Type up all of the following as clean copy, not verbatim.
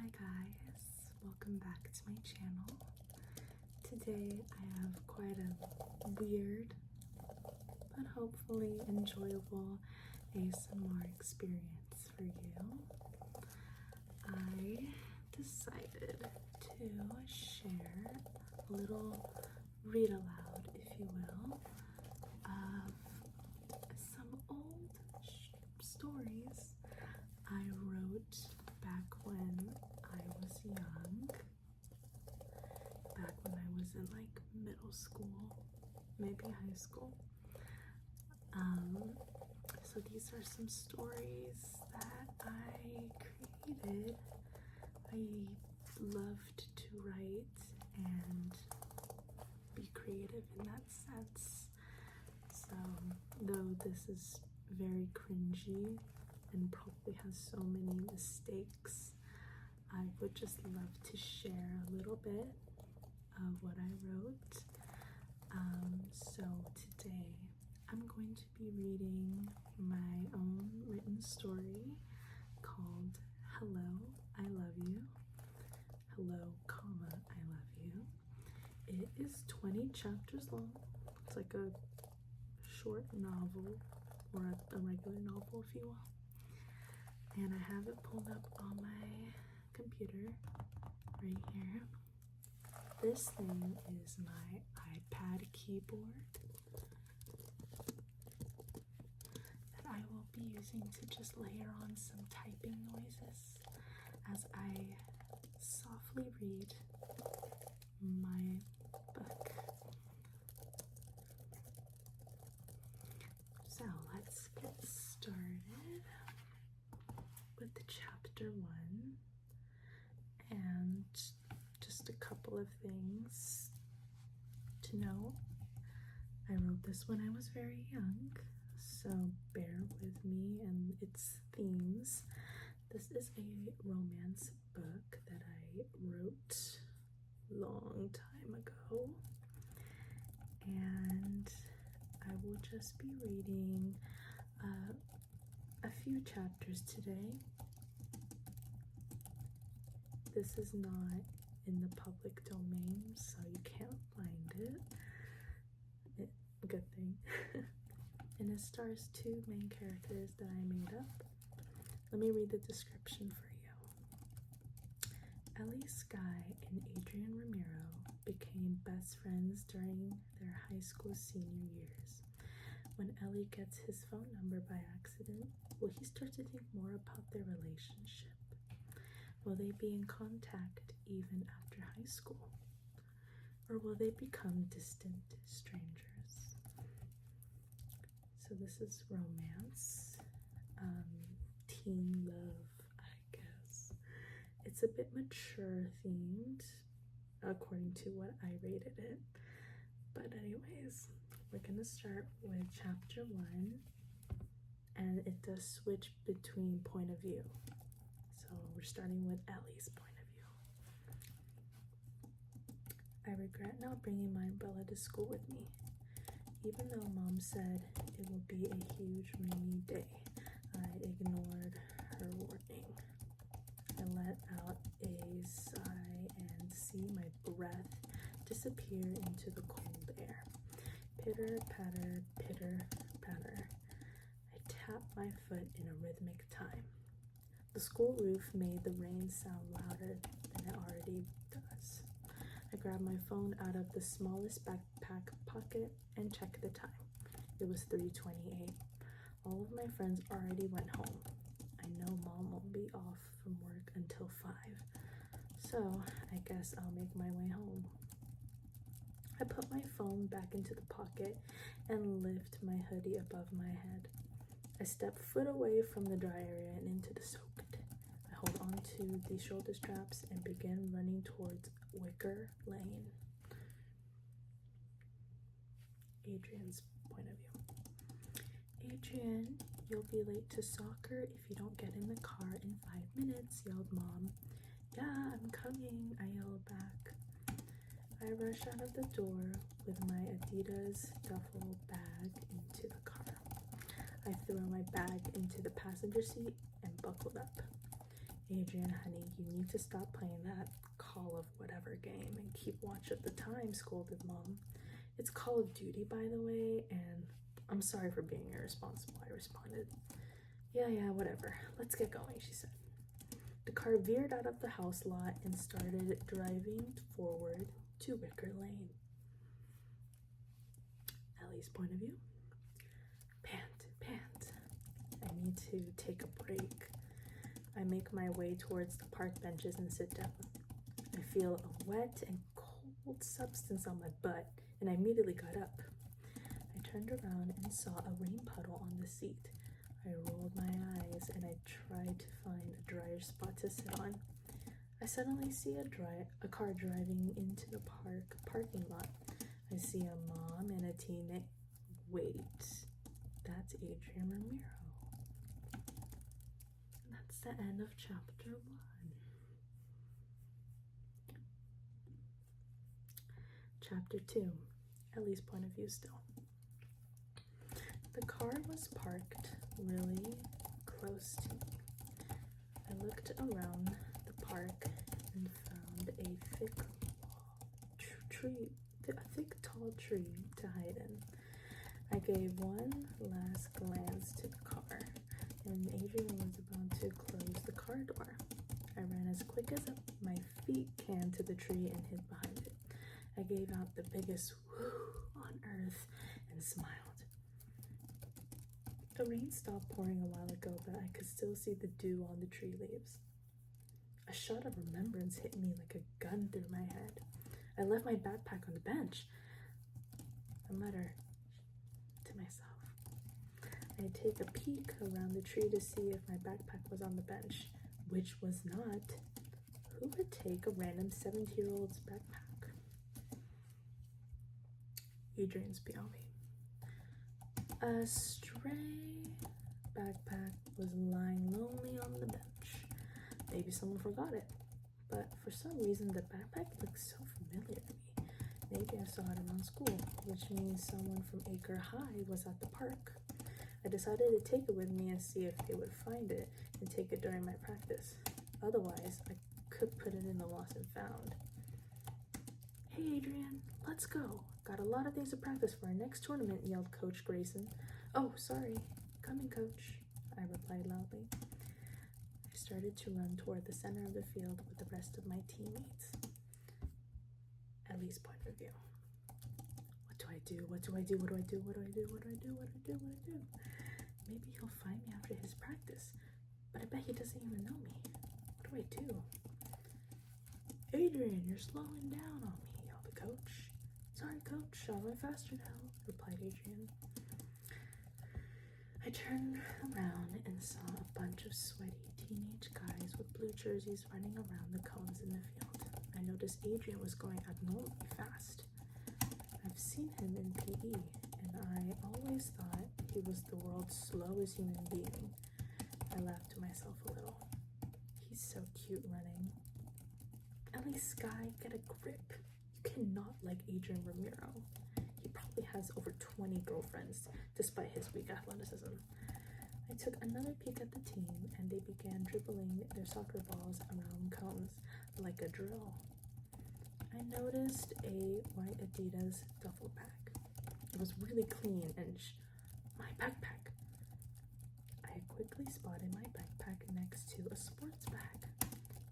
Hi guys, welcome back to my channel. Today I have quite a weird but hopefully enjoyable ASMR experience for you. I decided to share a little read aloud, if you will, of some old stories I wrote back when I was young, back when I was in like middle school, maybe high school. So these are some stories that I created. I loved to write and be creative in that sense. So though this is very cringy and probably has so many mistakes, I would just love to share a little bit of what I wrote. So today I'm going to be reading my own written story called Hello, I Love You. Hello, comma, I love you. It is 20 chapters long. It's like a short novel, or a regular novel, if you will. And I have it pulled up on my computer right here. This thing is my iPad keyboard that I will be using to just layer on some typing noises as I softly read my book. So let's get started with chapter 1, and just a couple of things to know. I wrote this when I was very young, so bear with me and its themes. This is a romance book that I wrote a long time ago, and I will just be reading a few chapters today. This is not in the public domain, so you can't find it. Good thing. And it stars 2 main characters that I made up. Let me read the description for you. Ellie Skye and Adrian Ramiro became best friends during their high school senior years. When Ellie gets his phone number by accident, will he start to think more about their relationship? Will they be in contact even after high school? Or will they become distant strangers? So this is romance, teen love, I guess. It's a bit mature themed, according to what I rated it. But anyways, we're gonna start with chapter 1, and it does switch between point of view. So we're starting with Ellie's point of view. I regret not bringing my umbrella to school with me. Even though Mom said it will be a huge rainy day, I ignored her warning. I let out a sigh and see my breath disappear into the cold air. Pitter, patter, pitter, patter. I tapped my foot in a rhythmic time. The school roof made the rain sound louder than it already does. I grabbed my phone out of the smallest backpack pocket and checked the time. It was 3:28. All of my friends already went home. I know Mom won't be off from work until 5, so I guess I'll make my way home. I put my phone back into the pocket and lift my hoodie above my head. I step foot away from the dry area and into the soaked. I hold on to the shoulder straps and begin running towards Wicker Lane. Adrian's point of view. Adrian, you'll be late to soccer if you don't get in the car in 5 minutes, yelled Mom. Yeah, I'm coming, I yelled back. I rush out of the door with my Adidas duffel bag into the car. I threw my bag into the passenger seat and buckled up. Adrian, honey, you need to stop playing that Call of whatever game and keep watch of the time, scolded Mom. It's Call of Duty, by the way, and I'm sorry for being irresponsible, I responded. Yeah, whatever. Let's get going, she said. The car veered out of the house lot and started driving forward to Wicker Lane. Ellie's point of view. Pant. I need to take a break. I make my way towards the park benches and sit down. I feel a wet and cold substance on my butt, and I immediately got up. I turned around and saw a rain puddle on the seat. I rolled my eyes and I tried to find a drier spot to sit on. I suddenly see a car driving into the parking lot. I see a mom and a teammate. Wait, that's Adrian Ramiro. That's the end of chapter 1. Chapter 2, Ellie's point of view still. The car was parked really close to me. I looked around the park and found a thick tall tree to hide in. I gave one last glance to the car, and Adrian was about to close the car door. I ran as quick as my feet can to the tree and hid behind it. I gave out the biggest whoo on earth and smiled. The rain stopped pouring a while ago, but I could still see the dew on the tree leaves. A shot of remembrance hit me like a gun through my head. I left my backpack on the bench. I muttered to myself. I take a peek around the tree to see if my backpack was on the bench, which was not. Who would take a random 70-year-old's backpack? Adrian's POV. A stray backpack was lying lonely on the bench. Maybe someone forgot it, but for some reason the backpack looked so familiar to me. Maybe I saw it around school, which means someone from Acre High was at the park. I decided to take it with me and see if they would find it and take it during my practice. Otherwise, I could put it in the lost and found. Hey Adrian, let's go. Got a lot of days of practice for our next tournament, yelled Coach Grayson. Oh, sorry. Coming, Coach, I replied loudly. I started to run toward the center of the field with the rest of my teammates. Ellie's point of view. What do I do? Maybe he'll find me after his practice, but I bet he doesn't even know me. What do I do? Adrian, you're slowing down on me, yelled the coach. Sorry, Coach, I'll run faster now, replied Adrian. I turned around and saw a bunch of sweaty teenage guys with blue jerseys running around the cones in the field. I noticed Adrian was going abnormally fast. I've seen him in PE, and I always thought he was the world's slowest human being. I laughed to myself a little. He's so cute running. Ellie Sky, get a grip. You cannot like Adrian Ramiro. He probably has over 20 girlfriends, despite his weak athleticism. I took another peek at the team, and they began dribbling their soccer balls around cones like a drill. I noticed a white Adidas duffel bag. It was really clean and my backpack. I quickly spotted my backpack next to a sports bag,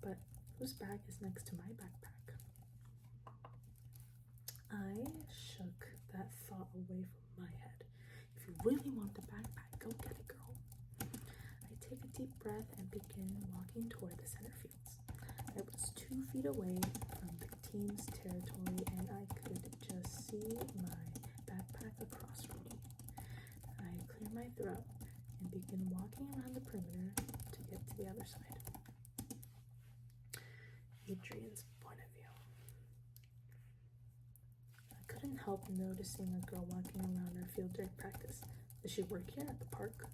but whose bag is next to my backpack? I shook that thought away from my head. If you really want the backpack, go get it, girl. I take a deep breath and begin walking toward the center fields. I was 2 feet away from the team's territory and I could just see my backpack across from me. I clear my throat and begin walking around the perimeter to get to the other side. Adrian's point of view. I couldn't help noticing a girl walking around our field during practice. Does she work here at the park?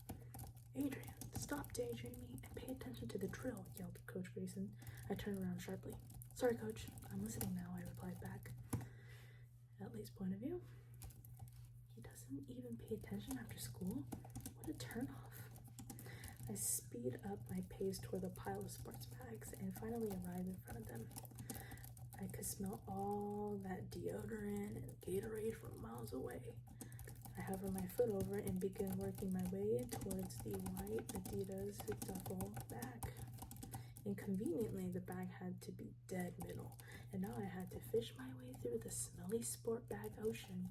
Adrian, stop daydreaming and pay attention to the drill, yelled Coach Grayson. I turned around sharply. Sorry, Coach. I'm listening now, I replied back. Ellie's point of view. He doesn't even pay attention after school? What a turnoff. I I speed up my pace toward the pile of sports bags and finally arrive in front of them. I could smell all that deodorant and Gatorade from miles away. I hover my foot over and begin working my way towards the white Adidas duffel bag. Inconveniently, the bag had to be dead middle, and now I had to fish my way through the smelly sport bag ocean.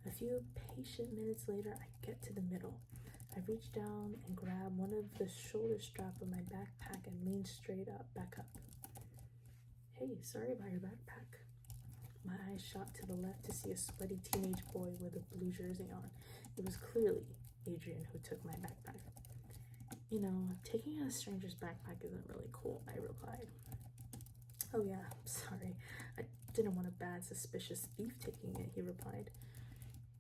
A few patient minutes later, I get to the middle. I reach down and grab one of the shoulder strap of my backpack and lean straight up, back up. Hey, sorry about your backpack. My eyes shot to the left to see a sweaty teenage boy with a blue jersey on. It was clearly Adrian who took my backpack. You know, taking a stranger's backpack isn't really cool, I replied. Oh yeah, sorry. I didn't want a bad, suspicious thief taking it, he replied.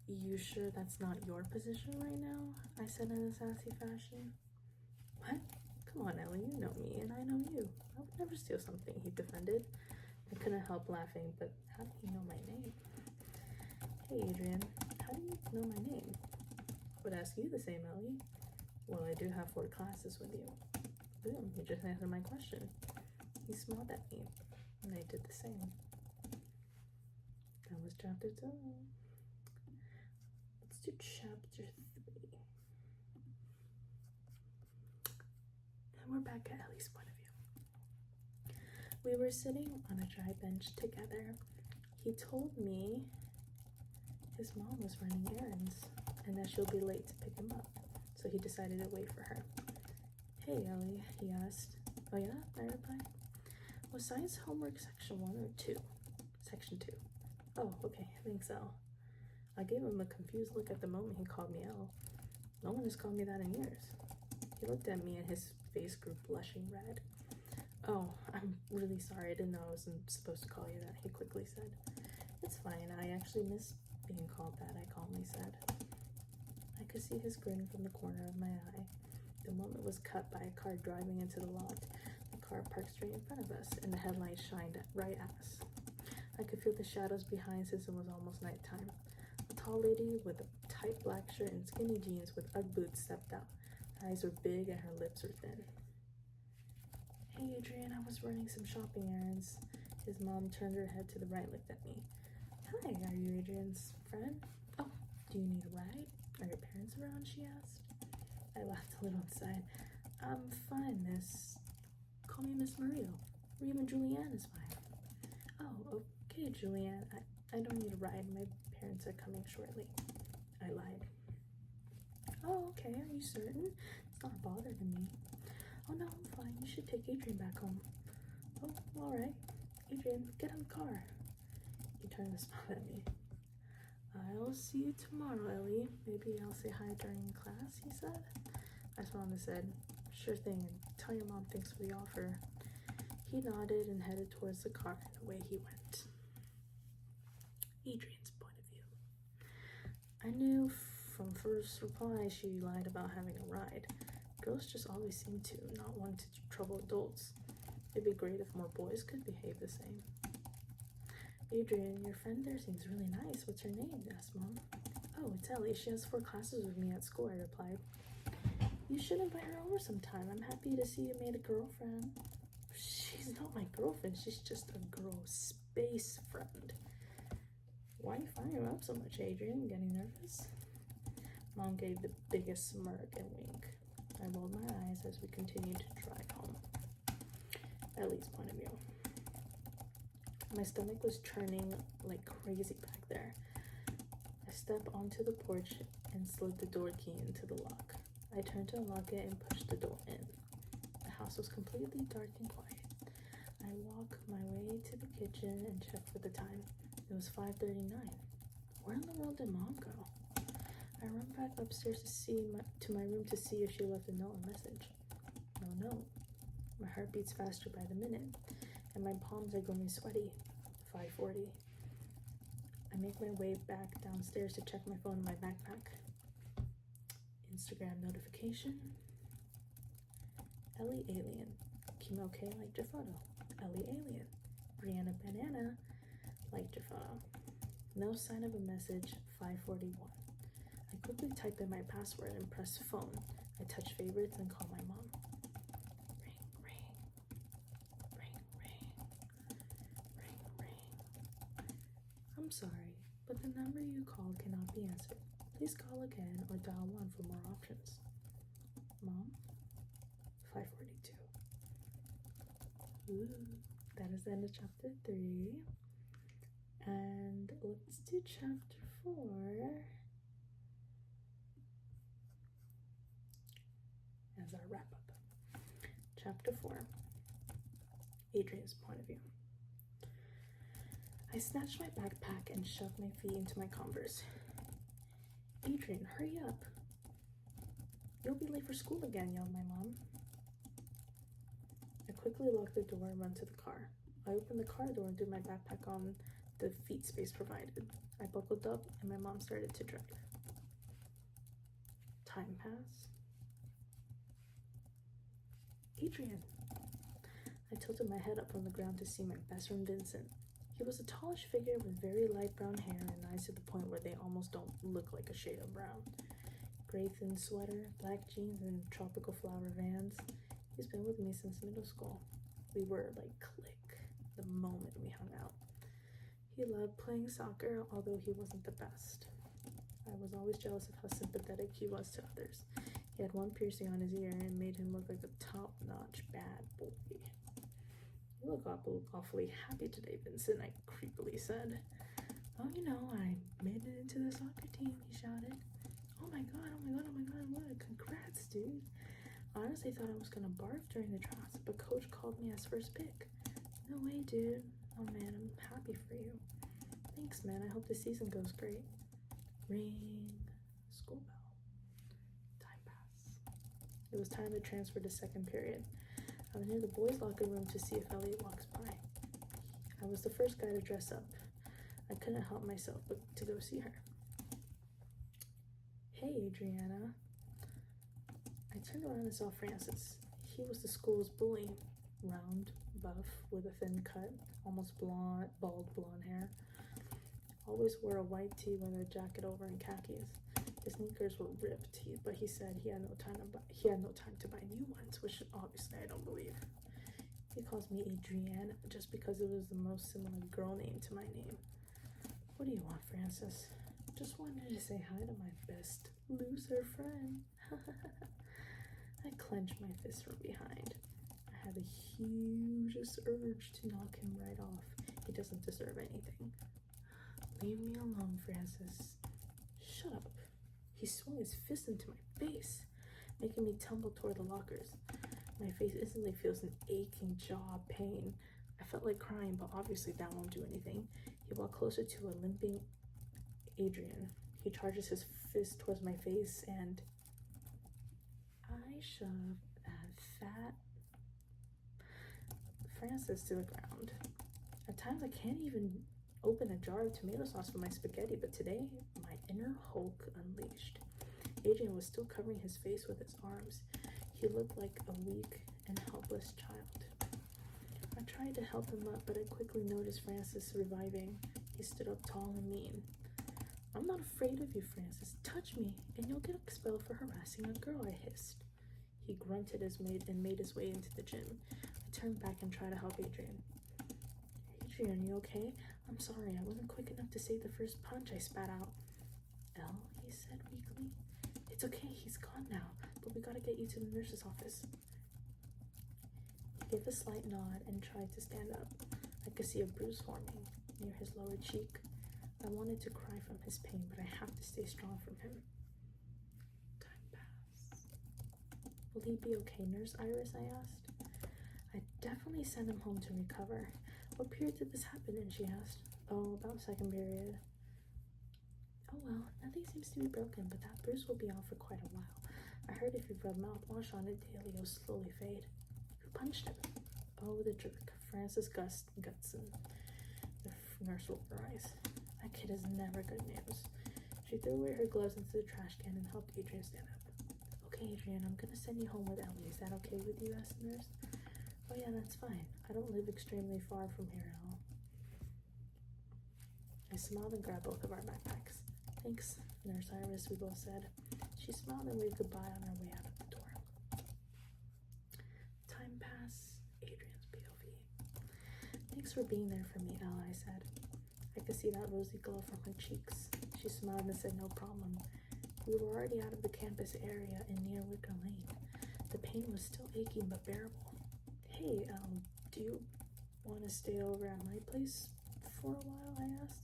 You sure that's not your position right now? I said in a sassy fashion. What? Come on, Ellie, you know me and I know you. I would never steal something, he defended. I couldn't help laughing, but how do you know my name? Hey, Adrian, how do you know my name? I would ask you the same, Ellie. Well, I do have 4 classes with you. Boom, you just answered my question. He smiled at me, and I did the same. That was chapter 2. Let's do chapter 3. And we're back at Ellie's point of view. We were sitting on a dry bench together. He told me his mom was running errands and that she'll be late to pick him up, so he decided to wait for her. Hey, Ellie, he asked. Oh yeah, I replied. Was science homework section 1 or 2? Section 2. Oh, okay, thanks, Elle. I gave him a confused look at the moment he called me Elle. No one has called me that in years. He looked at me and his face grew blushing red. Oh, I'm really sorry. I didn't know I wasn't supposed to call you that, he quickly said. It's fine. I actually miss being called that, I calmly said. I could see his grin from the corner of my eye. The moment was cut by a car driving into the lot. The car parked straight in front of us, and the headlights shined right at us. I could feel the shadows behind since it was almost nighttime. A tall lady with a tight black shirt and skinny jeans with Ugg boots stepped out. Her eyes were big and her lips were thin. Hey, Adrian, I was running some shopping errands. His mom turned her head to the right and looked at me. Hi, are you Adrian's friend? Oh, do you need a ride? Are your parents around? She asked. I laughed a little inside. I'm fine, miss. Call me Miss Mario. Or even Julianne is fine. Oh, okay, Julianne. I don't need a ride. My parents are coming shortly. I lied. Oh, okay, are you certain? It's not a bother to me. Oh no, I'm fine. You should take Adrian back home. Oh, alright. Adrian, get in the car. He turned and smiled at me. I'll see you tomorrow, Ellie. Maybe I'll say hi during class, he said. I smiled and said, sure thing, and tell your mom thanks for the offer. He nodded and headed towards the car, and away he went. Adrian's point of view. I knew from first reply she lied about having a ride. Girls just always seem to not want to trouble adults. It'd be great if more boys could behave the same. Adrian, your friend there seems really nice. What's her name? Asked Mom. Oh, it's Ellie. She has 4 classes with me at school, I replied. You should invite her over sometime. I'm happy to see you made a girlfriend. She's not my girlfriend. She's just a girl space friend. Why are you firing her up so much, Adrian? Getting nervous? Mom gave the biggest smirk and wink. I rolled my eyes as we continued to drive home. Ellie's point of view. My stomach was churning like crazy back there. I stepped onto the porch and slid the door key into the lock. I turned to unlock it and pushed the door in. The house was completely dark and quiet. I walked my way to the kitchen and checked for the time. It was 5:39. Where in the world did Mom go? I run back upstairs to my room to see if she left a note or message. No note. My heart beats faster by the minute, and my palms are going sweaty. 5:40. I make my way back downstairs to check my phone in my backpack. Instagram notification. Ellie Alien. Kim OK liked your photo. Ellie Alien. Brianna Banana liked your photo. No sign of a message. 5:41. I quickly type in my password and press phone. I touch favorites and call my mom. Ring, ring, ring, ring, ring, ring. I'm sorry, but the number you called cannot be answered. Please call again or dial 1 for more options. Mom? 542. Ooh, that is the end of chapter 3. And let's do chapter 4. As our wrap up. Chapter 4. Adrian's point of view. I snatched my backpack and shoved my feet into my Converse. Adrian, hurry up. You'll be late for school again, yelled my mom. I quickly locked the door and ran to the car. I opened the car door and threw my backpack on the feet space provided. I buckled up and my mom started to drive. Time passed. Adrian. I tilted my head up from the ground to see my best friend Vincent. He was a tallish figure with very light brown hair and eyes to the point where they almost don't look like a shade of brown. Gray thin sweater, black jeans, and tropical flower Vans. He's been with me since middle school. We were like click the moment we hung out. He loved playing soccer, although he wasn't the best. I was always jealous of how sympathetic he was to others. He had one piercing on his ear and made him look like a top-notch bad boy. You look awfully happy today, Vincent, I creepily said. Oh, you know, I made it into the soccer team, he shouted. Oh my god, oh my god, oh my god, what? Congrats, dude. I honestly thought I was gonna barf during the draft, but coach called me as first pick. No way, dude. Oh man, I'm happy for you. Thanks, man. I hope the season goes great. Ring. School bell. Time passed. It was time to transfer to second period. I was near the boys' locker room to see if Elliot walks by. I was the first guy to dress up. I couldn't help myself but to go see her. Hey, Adriana. I turned around and saw Francis. He was the school's bully. Round, buff, with a thin cut, almost bald blonde hair. Always wore a white tee with a jacket over and khakis. His sneakers were ripped, but he said he had no time to buy new ones, which obviously I don't believe. He calls me Adriana just because it was the most similar girl name to my name. What do you want, Francis? Just wanted to say hi to my best loser friend. I clenched my fist from behind. I had the hugest urge to knock him right off. He doesn't deserve anything. Leave me alone, Francis. Shut up. He swung his fist into my face, making me tumble toward the lockers. My face instantly feels an aching jaw pain. I felt like crying, but obviously that won't do anything. He walked closer to a limping Adrian. He charges his fist towards my face, and I shove that fat Francis to the ground. At times I can't even open a jar of tomato sauce for my spaghetti, but today my inner Hulk unleashed. Adrian was still covering his face with his arms. He looked like a weak and helpless child. I tried to help him up, but I quickly noticed Francis reviving. He stood up tall and mean. I'm not afraid of you, Francis. Touch me, and you'll get expelled for harassing a girl, I hissed. He grunted and made his way into the gym. I turned back and tried to help Adrian. Adrian, you okay? I'm sorry, I wasn't quick enough to save the first punch, I spat out. Elle, he said weakly. It's okay, he's gone now, but we gotta get you to the nurse's office. He gave a slight nod and tried to stand up. I could see a bruise forming near his lower cheek. I wanted to cry from his pain, but I have to stay strong from him. Time passed. Will he be okay, Nurse Iris? I asked. I definitely sent him home to recover. What period did this happen in? She asked. Oh, about second period. Oh well, nothing seems to be broken, but that bruise will be on for quite a while. I heard if you rub mouthwash on it daily, it'll slowly fade. Who punched him? Oh, the jerk. Francis Gutson. The nurse rolled her eyes. That kid is never good news. She threw away her gloves into the trash can and helped Adrian stand up. Okay, Adrian, I'm gonna send you home with Ellie. Is that okay with you? Asked the nurse. Oh yeah, that's fine. I don't live extremely far from here at all. I smiled and grabbed both of our backpacks. Thanks, Nurse Iris, we both said. She smiled and waved goodbye on our way out of the Adrian's POV. Thanks for being there for me, Elle, I said. I could see that rosy glow from her cheeks. She smiled and said no problem. We were already out of the campus area and near Wicker Lane. The pain was still aching but bearable. Hey, do you want to stay over at my place for a while, I asked.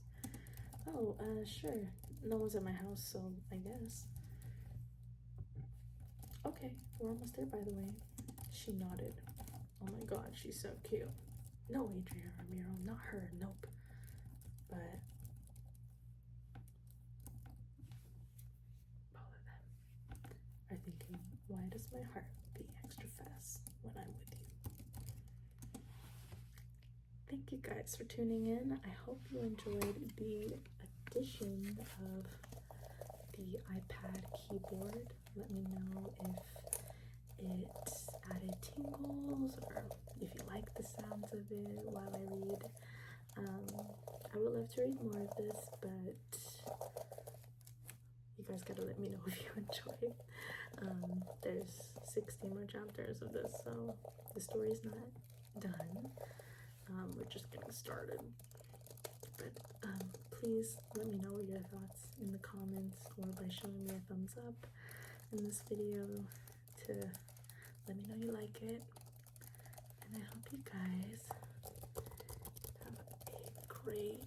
Oh, sure. No one's at my house, so I guess. Okay, we're almost there, by the way. She nodded. Oh my god, she's so cute. No, Adria Ramiro, not her, nope. But both of them are thinking, why does my heart beat extra fast when I'm with you? Thank you guys for tuning in. I hope you enjoyed the addition of the iPad keyboard. Let me know if it added tingles or if you like the sounds of it while I read. I would love to read more of this, but you guys gotta let me know if you enjoy it. There's 16 more chapters of this, so the story's not done. We're just getting started. But please let me know your thoughts in the comments or by showing me a thumbs up in this video to let me know you like it. And I hope you guys have a great